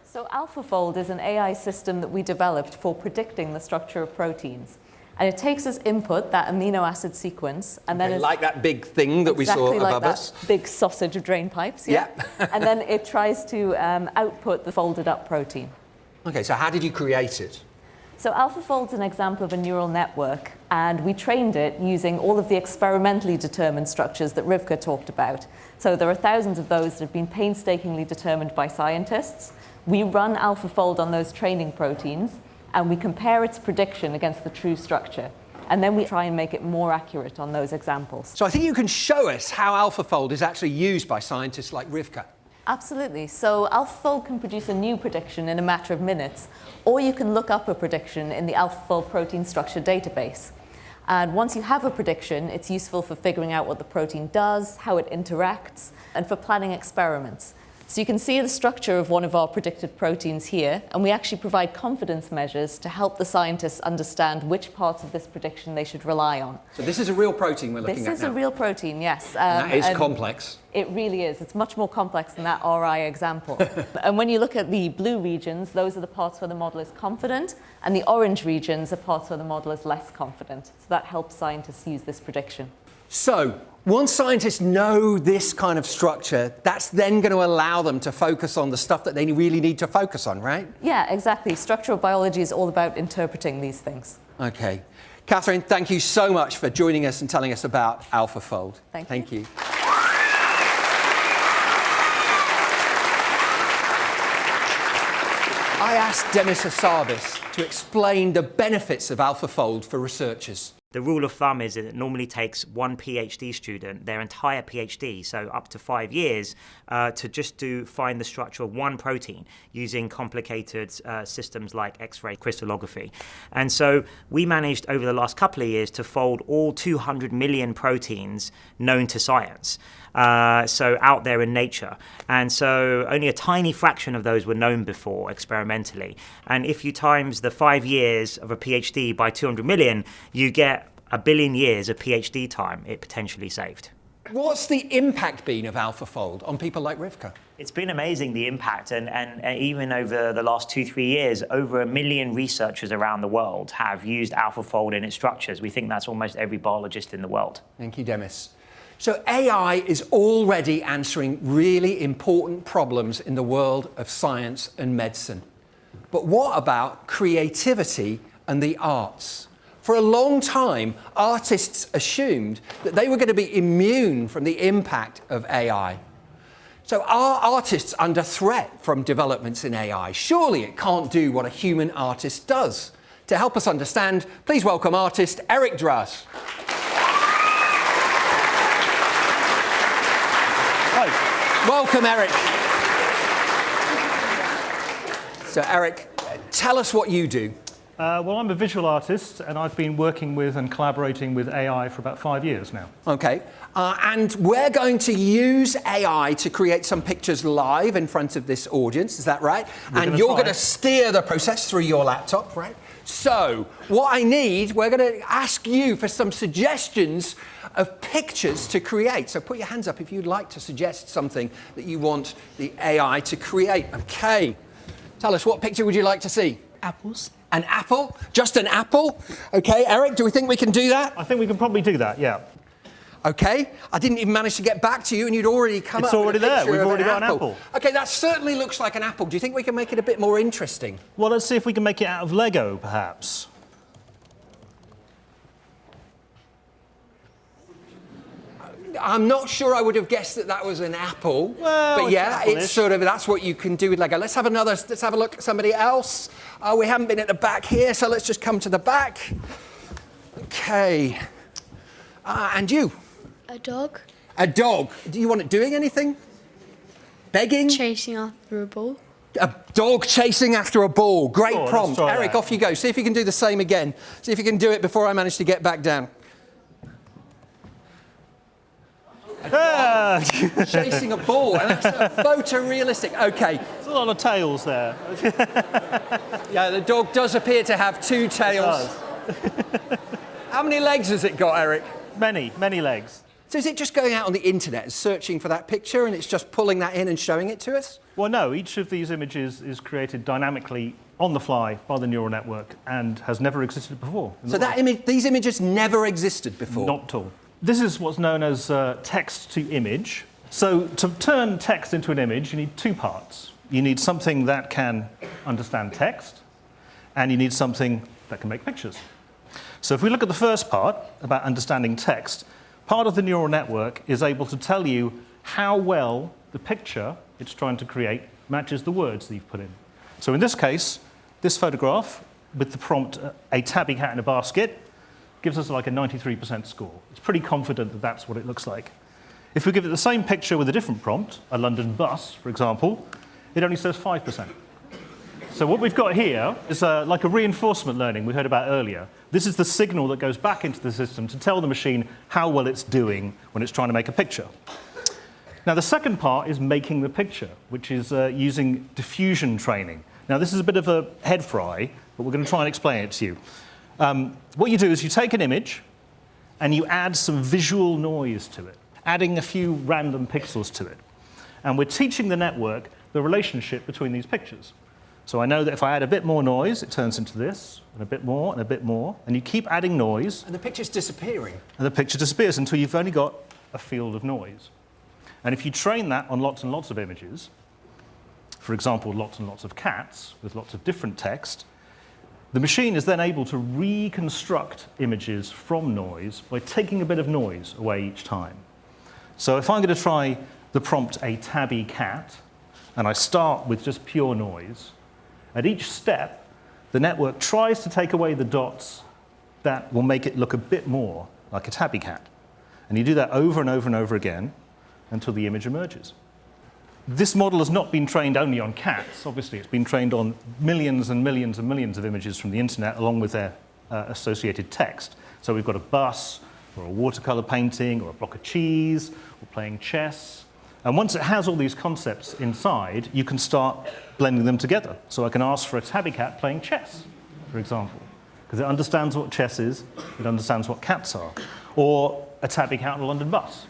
So AlphaFold is an AI system that we developed for predicting the structure of proteins. And it takes as input that amino acid sequence, and then like that big thing that we saw above us. Exactly like that big sausage of drain pipes. Yeah. And then it tries to output the folded up protein. Okay, so how did you create it? So AlphaFold's an example of a neural network, and we trained it using all of the experimentally determined structures that Rivka talked about. So there are thousands of those that have been painstakingly determined by scientists. We run AlphaFold on those training proteins, and we compare its prediction against the true structure. and then we try and make it more accurate on those examples. So I think you can show us how AlphaFold is actually used by scientists like Rivka. Absolutely. So AlphaFold can produce a new prediction in a matter of minutes, or you can look up a prediction in the AlphaFold protein structure database. And once you have a prediction, it's useful for figuring out what the protein does, how it interacts, and for planning experiments. So you can see the structure of one of our predicted proteins here, and we actually provide confidence measures to help the scientists understand which parts of this prediction they should rely on. So this is a real protein we're looking at now? This is a real protein, yes. And that is complex. It really is. It's much more complex than that RI example. And when you look at the blue regions, those are the parts where the model is confident, and the orange regions are parts where the model is less confident. So that helps scientists use this prediction. So once scientists know this kind of structure, that's then going to allow them to focus on the stuff that they really need to focus on, right? Yeah, exactly. Structural biology is all about interpreting these things. Okay. Kathryn, thank you so much for joining us and telling us about AlphaFold. Thank you. I asked Demis Hassabis to explain the benefits of AlphaFold for researchers. The rule of thumb is that it normally takes one PhD student, their entire PhD, so up to 5 years, to just find the structure of one protein using complicated systems like X-ray crystallography. And so we managed over the last couple of years to fold all 200 million proteins known to science. So out there in nature. And so only a tiny fraction of those were known before experimentally. And if you times the 5 years of a PhD by 200 million, you get 1 billion years of PhD time it potentially saved. What's the impact been of AlphaFold on people like Rivka? It's been amazing, the impact, and even over the last 2-3 years, over 1 million researchers around the world have used AlphaFold in its structures. We think that's almost every biologist in the world. Thank you, Demis. So AI is already answering really important problems in the world of science and medicine. But what about creativity and the arts? For a long time, artists assumed that they were going to be immune from the impact of AI. So are artists under threat from developments in AI? Surely it can't do what a human artist does. To help us understand, please welcome artist Eric Drass. Welcome, Eric. So, Eric, tell us what you do. Well, I'm a visual artist, and I've been working with and collaborating with AI for about 5 years now. Okay. And we're going to use AI to create some pictures live in front of this audience. Is that right? And you're going to steer the process through your laptop, right? So, what I need, we're going to ask you for some suggestions of pictures to create. So put your hands up if you'd like to suggest something that you want the AI to create. Okay. Tell us, what picture would you like to see? Apples. An apple? Just an apple? Okay, Eric, do we think we can do that? I think we can probably do that, yeah. Okay. I didn't even manage to get back to you and you'd already come up with a already there. picture We've of already got an apple. Okay, that certainly looks like an apple. Do you think we can make it a bit more interesting? Well, let's see if we can make it out of Lego, perhaps. I'm not sure I would have guessed that that was an apple. Well, but yeah, it's sort of, that's what you can do with Lego. Let's have a look at somebody else. We haven't been at the back here, so let's just come to the back. Okay. And you? A dog. A dog. Do you want it doing anything? Begging? Chasing after a ball. A dog chasing after a ball. Great Sure, prompt. Eric, off you go. See if you can do the same again. See if you can do it before I manage to get back down. Chasing a ball, and that's photorealistic. Okay. There's a lot of tails there. Yeah, the dog does appear to have 2 tails. How many legs has it got, Eric? Many legs. So is it just going out on the internet and searching for that picture and it's just pulling that in and showing it to us? Well, no, each of these images is created dynamically on the fly by the neural network and has never existed before. So these images never existed before? Not at all. This is what's known as text to image. So to turn text into an image, you need 2 parts. You need something that can understand text, and you need something that can make pictures. So if we look at the first part, about understanding text, part of the neural network is able to tell you how well the picture it's trying to create matches the words that you've put in. So in this case, this photograph with the prompt, a tabby cat in a basket, gives us like a 93% score. It's pretty confident that that's what it looks like. If we give it the same picture with a different prompt, a London bus, for example, it only says 5%. So what we've got here is like a reinforcement learning we heard about earlier. This is the signal that goes back into the system to tell the machine how well it's doing when it's trying to make a picture. Now, the second part is making the picture, which is using diffusion training. Now, this is a bit of a head fry, but we're going to try and explain it to you. What you do is you take an image and you add some visual noise to it, adding a few random pixels to it. And we're teaching the network the relationship between these pictures. So I know that if I add a bit more noise, it turns into this, and a bit more, and a bit more, and you keep adding noise. And the picture's disappearing. And the picture disappears until you've only got a field of noise. And if you train that on lots and lots of images, for example, lots and lots of cats with lots of different text, the machine is then able to reconstruct images from noise by taking a bit of noise away each time. So if I'm going to try the prompt a tabby cat, and I start with just pure noise, at each step, the network tries to take away the dots that will make it look a bit more like a tabby cat. And you do that over and over and over again until the image emerges. This model has not been trained only on cats. Obviously, it's been trained on millions and millions and millions of images from the internet, along with their associated text. So we've got a bus, or a watercolor painting, or a block of cheese, or playing chess. And once it has all these concepts inside, you can start blending them together. So I can ask for a tabby cat playing chess, for example, because it understands what chess is, it understands what cats are, or a tabby cat on a London bus.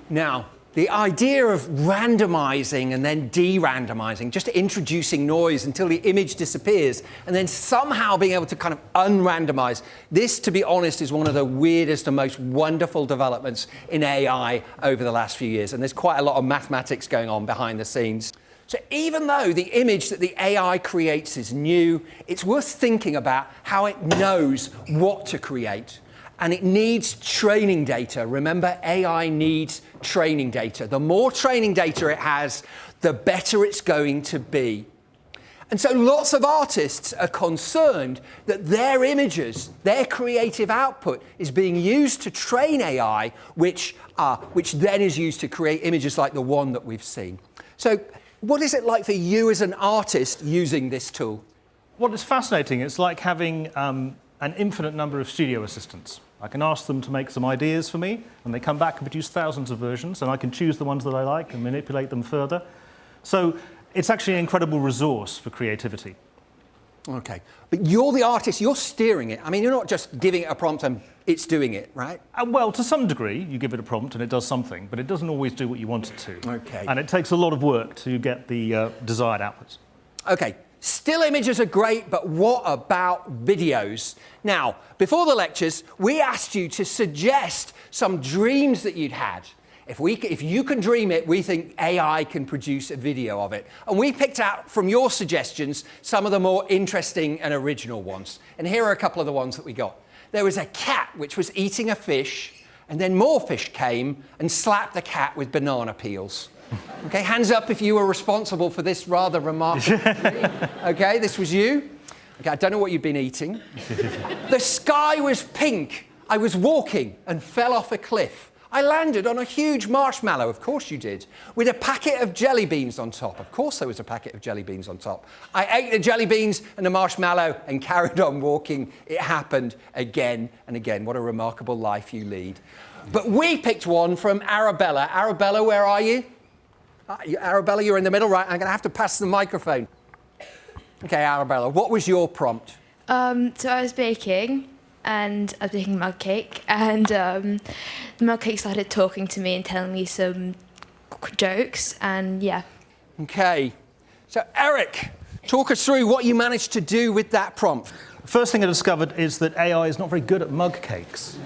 Now, the idea of randomizing and then de-randomizing, just introducing noise until the image disappears, and then somehow being able to kind of unrandomize, this, to be honest, is one of the weirdest and most wonderful developments in AI over the last few years. And there's quite a lot of mathematics going on behind the scenes. So even though the image that the AI creates is new, it's worth thinking about how it knows what to create. And it needs training data. Remember, AI needs training data. The more training data it has, the better it's going to be. And so lots of artists are concerned that their images, their creative output, is being used to train AI, which then is used to create images like the one that we've seen. So what is it like for you as an artist using this tool? Well, it's fascinating. It's like having an infinite number of studio assistants. I can ask them to make some ideas for me, and they come back and produce thousands of versions, and I can choose the ones that I like and manipulate them further. So it's actually an incredible resource for creativity. Okay, but you're the artist, you're steering it. I mean, you're not just giving it a prompt and it's doing it, right? Well, to some degree, you give it a prompt and it does something, but it doesn't always do what you want it to. Okay. And it takes a lot of work to get the desired outputs. Okay. Still images are great, but what about videos? Now, before the lectures, we asked you to suggest some dreams that you'd had. If you can dream it, we think AI can produce a video of it. And we picked out from your suggestions some of the more interesting and original ones. And here are a couple of the ones that we got. There was a cat which was eating a fish, and then more fish came and slapped the cat with banana peels. Okay, hands up if you were responsible for this rather remarkable dream. Okay, this was you. Okay, I don't know what you've been eating. The sky was pink. I was walking and fell off a cliff. I landed on a huge marshmallow, of course you did, with a packet of jelly beans on top. Of course there was a packet of jelly beans on top. I ate the jelly beans and the marshmallow and carried on walking. It happened again and again. What a remarkable life you lead. But we picked one from Arabella. Arabella, where are you? Arabella, you're in the middle, right? I'm going to have to pass the microphone. Okay, Arabella, what was your prompt? So I was baking, and I was baking mug cake, and the mug cake started talking to me and telling me some jokes, and yeah. Okay, so Eric, talk us through what you managed to do with that prompt. First thing I discovered is that AI is not very good at mug cakes.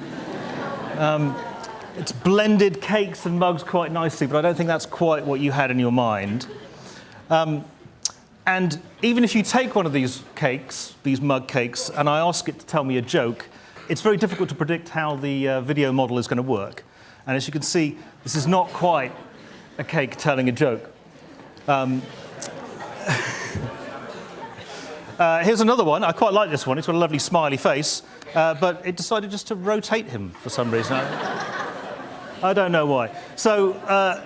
It's blended cakes and mugs quite nicely, but I don't think that's quite what you had in your mind. And even if you take one of these cakes, these mug cakes, and I ask it to tell me a joke, it's very difficult to predict how the video model is going to work. And as you can see, this is not quite a cake telling a joke. Here's another one. I quite like this one. It's got a lovely smiley face, but it decided just to rotate him for some reason. I don't know why. So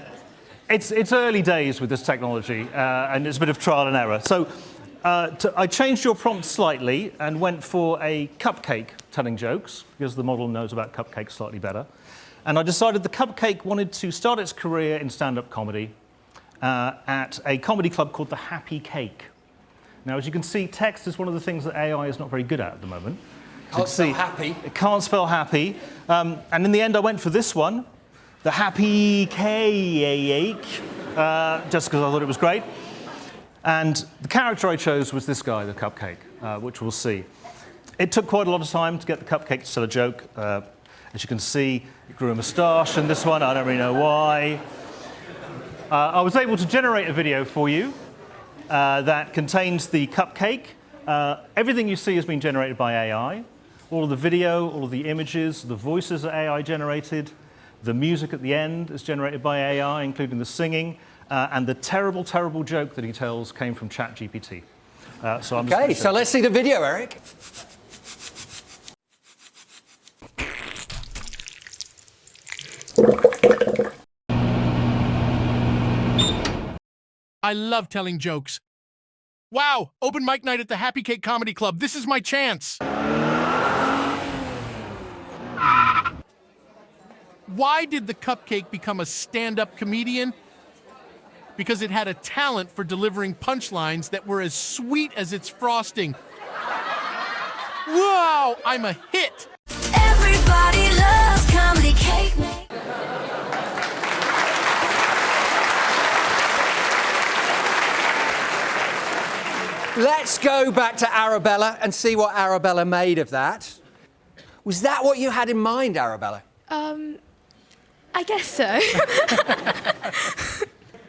it's early days with this technology, and it's a bit of trial and error. So I changed your prompt slightly and went for a cupcake telling jokes, because the model knows about cupcakes slightly better. And I decided the cupcake wanted to start its career in stand-up comedy at a comedy club called The Happy Cake. Now, as you can see, text is one of the things that AI is not very good at the moment. Can't spell happy. It can't spell happy. And in the end, I went for this one, The Happy Cake, just because I thought it was great. And the character I chose was this guy, the cupcake, which we'll see. It took quite a lot of time to get the cupcake to tell a joke. As you can see, it grew a moustache in this one. I don't really know why. I was able to generate a video for you that contains the cupcake. Everything you see has been generated by AI. All of the video, all of the images, the voices are AI generated. The music at the end is generated by AI, including the singing. And the terrible, terrible joke that he tells came from ChatGPT. Okay, so let's see the video, Eric. I love telling jokes. Wow, open mic night at the Happy Cake Comedy Club. This is my chance. Why did the cupcake become a stand-up comedian? Because it had a talent for delivering punchlines that were as sweet as its frosting. Wow, I'm a hit. Everybody loves comedy cake. Let's go back to Arabella and see what Arabella made of that. Was that what you had in mind, Arabella? I guess so.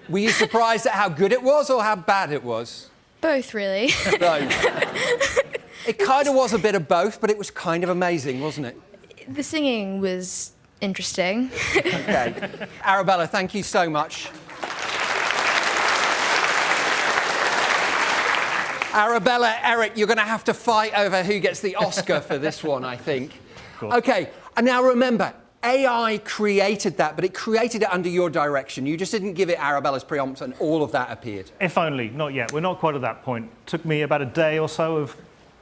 Were you surprised at how good it was or how bad it was? Both, really. Both. It kind of was a bit of both, but it was kind of amazing, wasn't it? The singing was interesting. Okay. Arabella, thank you so much. Arabella, Eric, you're going to have to fight over who gets the Oscar for this one, I think. Cool. Okay, and now remember, AI created that, but it created it under your direction. You just didn't give it Arabella's prompt and all of that appeared. If only, not yet. We're not quite at that point. It took me about a day or so of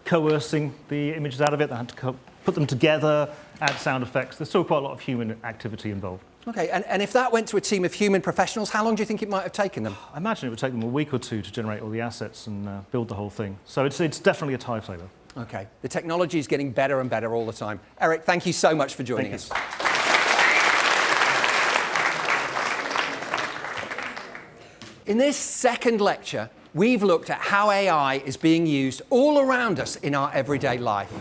coercing the images out of it. I had to put them together, add sound effects. There's still quite a lot of human activity involved. Okay, and if that went to a team of human professionals, how long do you think it might have taken them? I imagine it would take them a week or two to generate all the assets and build the whole thing. So it's definitely a time saver. Okay, the technology is getting better and better all the time. Eric, thank you so much for joining us. In this second lecture, we've looked at how AI is being used all around us in our everyday life.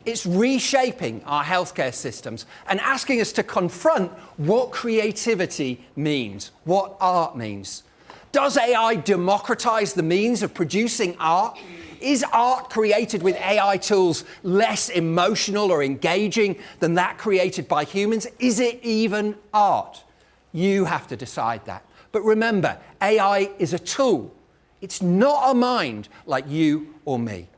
It's reshaping our healthcare systems and asking us to confront what creativity means, what art means. Does AI democratize the means of producing art? Is art created with AI tools less emotional or engaging than that created by humans? Is it even art? You have to decide that. But remember, AI is a tool. It's not a mind like you or me.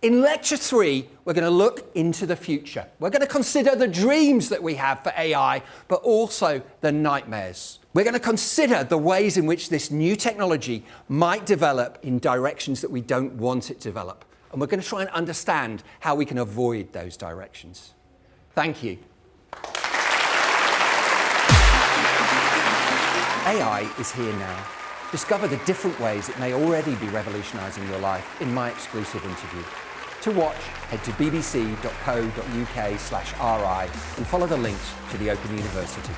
In Lecture 3, we're going to look into the future. We're going to consider the dreams that we have for AI, but also the nightmares. We're going to consider the ways in which this new technology might develop in directions that we don't want it to develop. And we're going to try and understand how we can avoid those directions. Thank you. AI is here now. Discover the different ways it may already be revolutionising your life in my exclusive interview. To watch, head to bbc.co.uk/RI and follow the links to the Open University.